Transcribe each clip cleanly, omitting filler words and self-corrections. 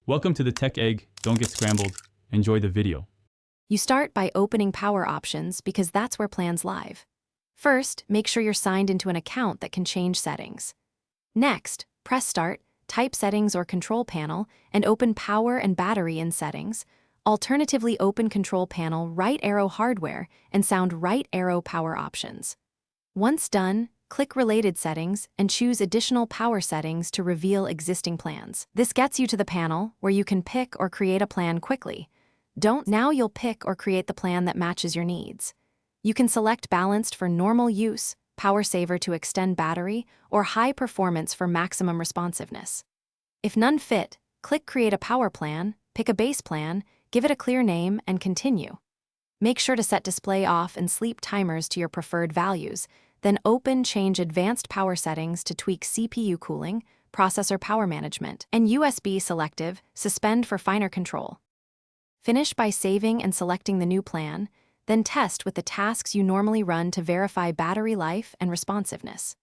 Welcome to the Tech Egg. Don't get scrambled. Enjoy the video. You start by opening Power Options because that's where plans live. First, make sure you're signed into an account that can change settings. Next, press Start, type Settings or Control Panel, and open Power and Battery in Settings. Alternatively, open Control Panel, right arrow Hardware, and sound right arrow Power Options. Once done, click Related Settings and choose Additional Power Settings to reveal existing plans. This gets you to the panel where you can pick or create a plan quickly. Now you'll pick or create the plan that matches your needs. You can select Balanced for normal use, Power Saver to extend battery, or High Performance for maximum responsiveness. If none fit, click Create a Power Plan, pick a base plan, give it a clear name, and continue. Make sure to set Display Off and Sleep timers to your preferred values, then change Advanced Power Settings to tweak CPU cooling, processor power management, and USB selective, suspend for finer control. Finish by saving and selecting the new plan, then test with the tasks you normally run to verify battery life and responsiveness.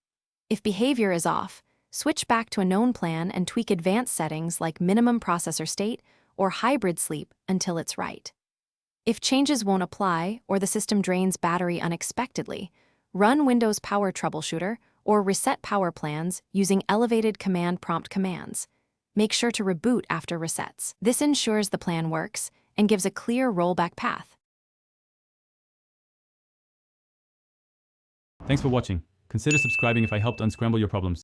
If behavior is off, switch back to a known plan and tweak advanced settings like minimum processor state or hybrid sleep until it's right. If changes won't apply or the system drains battery unexpectedly, run Windows Power Troubleshooter or reset power plans using elevated command prompt commands. Make sure to reboot after resets. This ensures the plan works and gives a clear rollback path. Thanks for watching. Consider subscribing if I helped unscramble your problems.